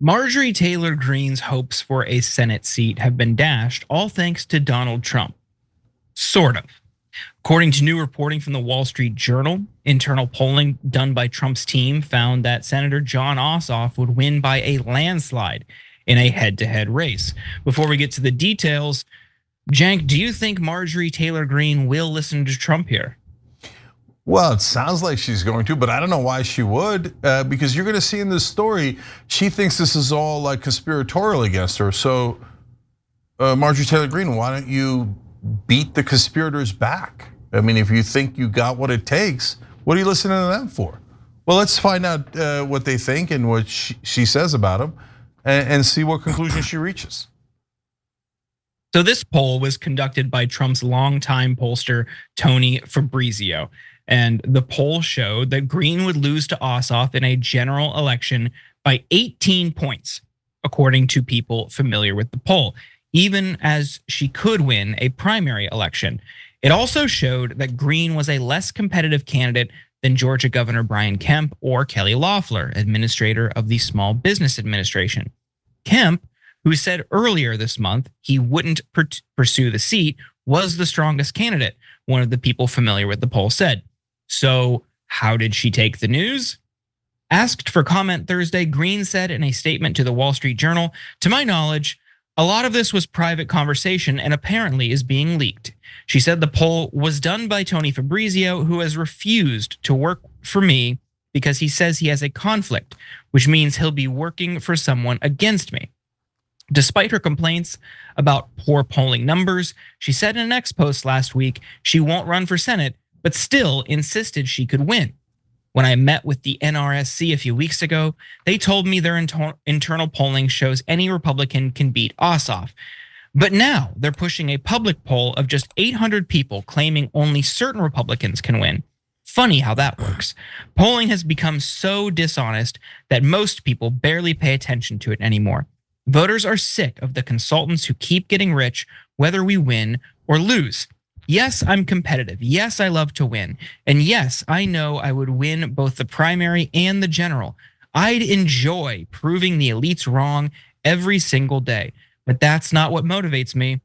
Marjorie Taylor Greene's hopes for a Senate seat have been dashed, all thanks to Donald Trump. Sort of. According to new reporting from the Wall Street Journal, internal polling done by Trump's team found that Senator Jon Ossoff would win by a landslide in a head-to-head race. Before we get to the details, Jank, do you think Marjorie Taylor Greene will listen to Trump here? Well, it sounds like she's going to, but I don't know why she would, because you're going to see in this story, she thinks this is all like conspiratorial against her. So, Marjorie Taylor Greene, why don't you beat the conspirators back? I mean, if you think you got what it takes, what are you listening to them for? Well, let's find out what they think and what she says about them, and see what conclusion she reaches. So this poll was conducted by Trump's longtime pollster, Tony Fabrizio. And the poll showed that Greene would lose to Ossoff in a general election by 18 points, according to people familiar with the poll, even as she could win a primary election. It also showed that Greene was a less competitive candidate than Georgia Governor Brian Kemp or Kelly Loeffler, administrator of the Small Business Administration. Kemp, who said earlier this month he wouldn't pursue the seat, was the strongest candidate, one of the people familiar with the poll said. So how did she take the news? Asked for comment Thursday, Greene said in a statement to the Wall Street Journal, "To my knowledge, a lot of this was private conversation and apparently is being leaked." She said the poll was done by Tony Fabrizio, who has refused to work for me because he says he has a conflict, which means he'll be working for someone against me. Despite her complaints about poor polling numbers, she said in an X post last week she won't run for Senate, but still insisted she could win. When I met with the NRSC a few weeks ago, they told me their internal polling shows any Republican can beat Ossoff. But now they're pushing a public poll of just 800 people claiming only certain Republicans can win. Funny how that works. Polling has become so dishonest that most people barely pay attention to it anymore. Voters are sick of the consultants who keep getting rich, whether we win or lose. Yes, I'm competitive. Yes, I love to win. And yes, I know I would win both the primary and the general. I'd enjoy proving the elites wrong every single day. But that's not what motivates me.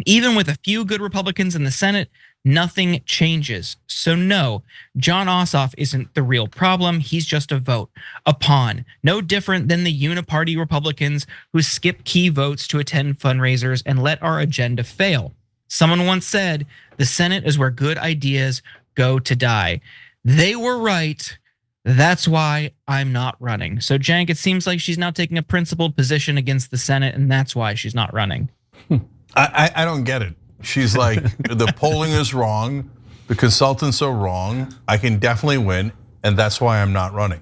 Even with a few good Republicans in the Senate, nothing changes. So no, Jon Ossoff isn't the real problem. He's just a vote, a pawn. No different than the uniparty Republicans who skip key votes to attend fundraisers and let our agenda fail. Someone once said, the Senate is where good ideas go to die. They were right. That's why I'm not running. So Jank, it seems like she's now taking a principled position against the Senate, and that's why she's not running. I don't get it. She's like, the polling is wrong, the consultants are wrong, I can definitely win, and that's why I'm not running.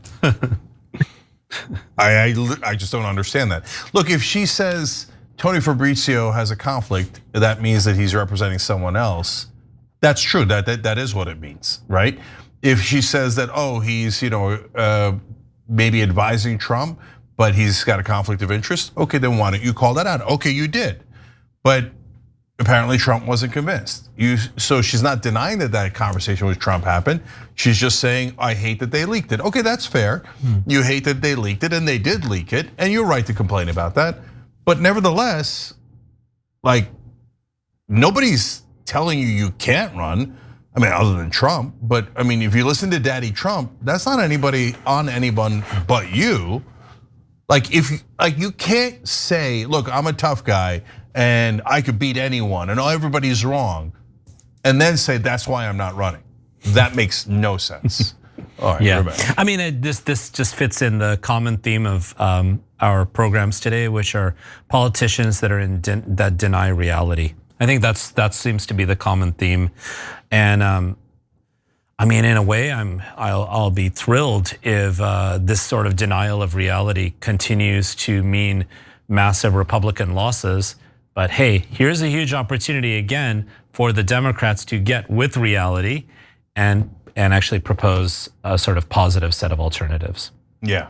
I just don't understand that. Look, if she says Tony Fabrizio has a conflict, that means that he's representing someone else. That's true, that is what it means, right? If she says that, oh, he's maybe advising Trump, but he's got a conflict of interest, okay, then why don't you call that out? Okay, you did, but apparently Trump wasn't convinced. So she's not denying that conversation with Trump happened. She's just saying, I hate that they leaked it. Okay, that's fair. You hate that they leaked it, and they did leak it, and you're right to complain about that. But nevertheless, like, nobody's telling you can't run. I mean, other than Trump, but I mean, if you listen to Daddy Trump, that's not anybody on anyone but you. Like, you can't say, look, I'm a tough guy and I could beat anyone and everybody's wrong, and then say that's why I'm not running. That makes no sense. All right, yeah, I mean, this just fits in the common theme of our programs today, which are politicians that are that deny reality. I think that seems to be the common theme, and I mean, in a way, I'll be thrilled if this sort of denial of reality continues to mean massive Republican losses. But hey, here's a huge opportunity again for the Democrats to get with reality and actually propose a sort of positive set of alternatives. Yeah.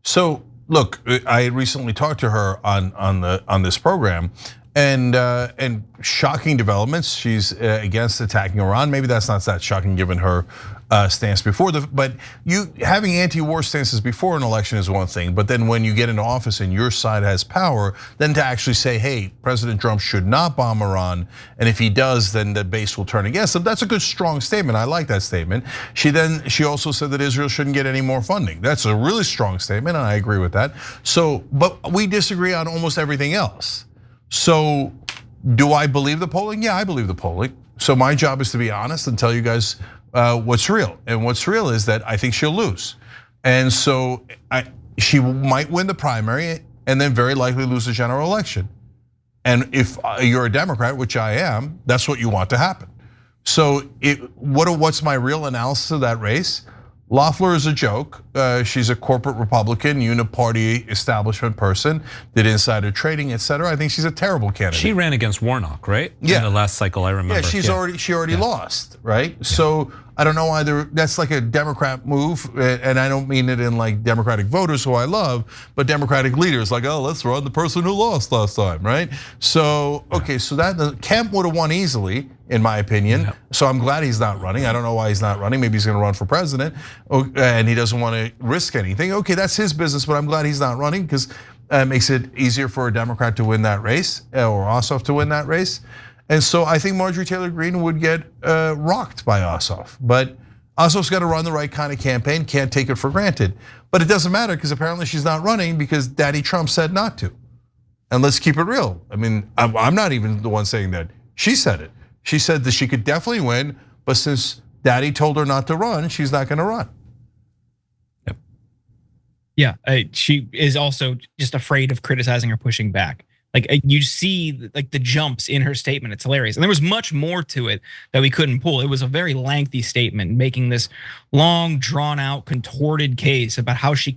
So look, I recently talked to her on this program, and shocking developments. She's against attacking Iran. Maybe that's not that shocking given her stance before. But you having anti-war stances before an election is one thing, but then when you get into office and your side has power, then to actually say, hey, President Trump should not bomb Iran, and if he does, then the base will turn against him. That's a good, strong statement. I like that statement. She also said that Israel shouldn't get any more funding. That's a really strong statement, and I agree with that. So, but we disagree on almost everything else. So, do I believe the polling? Yeah, I believe the polling. So my job is to be honest and tell you guys what's real. And what's real is that I think she'll lose. And so she might win the primary and then very likely lose the general election. And if you're a Democrat, which I am, that's what you want to happen. So what's my real analysis of that race? Loeffler is a joke. She's a corporate Republican, uniparty establishment person, did insider trading, etc. I think she's a terrible candidate. She ran against Warnock, right? Yeah. In the last cycle, I remember. Yeah, she already lost, right? Yeah. So I don't know either. That's like a Democrat move, and I don't mean it in like Democratic voters who I love, but Democratic leaders like, oh, let's run the person who lost last time, right? So okay, so that Kemp would have won easily, in my opinion. Yeah. So I'm glad he's not running. I don't know why he's not running. Maybe he's going to run for president, and he doesn't want to risk anything. Okay, that's his business, but I'm glad he's not running because it makes it easier for a Democrat to win that race or Ossoff to win that race. And so I think Marjorie Taylor Greene would get rocked by Ossoff. But Ossoff's got to run the right kind of campaign, can't take it for granted. But it doesn't matter because apparently she's not running because Daddy Trump said not to. And let's keep it real. I mean, I'm not even the one saying that. She said it. She said that she could definitely win, but since Daddy told her not to run, she's not going to run. Yep. Yeah, she is also just afraid of criticizing or pushing back. Like you see like the jumps in her statement, it's hilarious. And there was much more to it that we couldn't pull. It was a very lengthy statement making this long, drawn out, contorted case about how she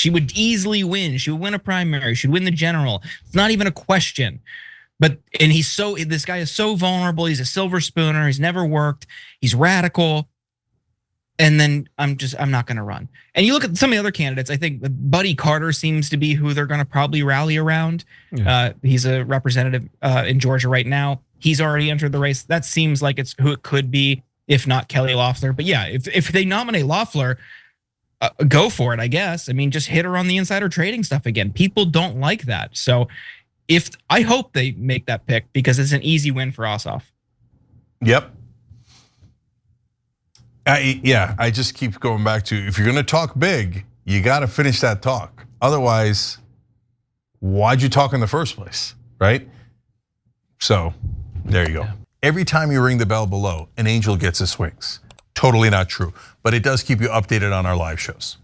would easily win. She would win a primary, she'd win the general. It's not even a question. But, and this guy is so vulnerable. He's a silver spooner, he's never worked, he's radical. And then I'm not gonna run. And you look at some of the other candidates, I think Buddy Carter seems to be who they're gonna probably rally around. Yeah. He's a representative in Georgia right now. He's already entered the race. That seems like it's who it could be, if not Kelly Loeffler. But yeah, if they nominate Loeffler, go for it, I guess. I mean, just hit her on the insider trading stuff again. People don't like that. So I hope they make that pick because it's an easy win for Ossoff. Yep. I just keep going back to, if you're gonna talk big, you gotta finish that talk. Otherwise, why'd you talk in the first place, right? So, there you go. Yeah. Every time you ring the bell below, an angel gets his wings. Totally not true, but it does keep you updated on our live shows.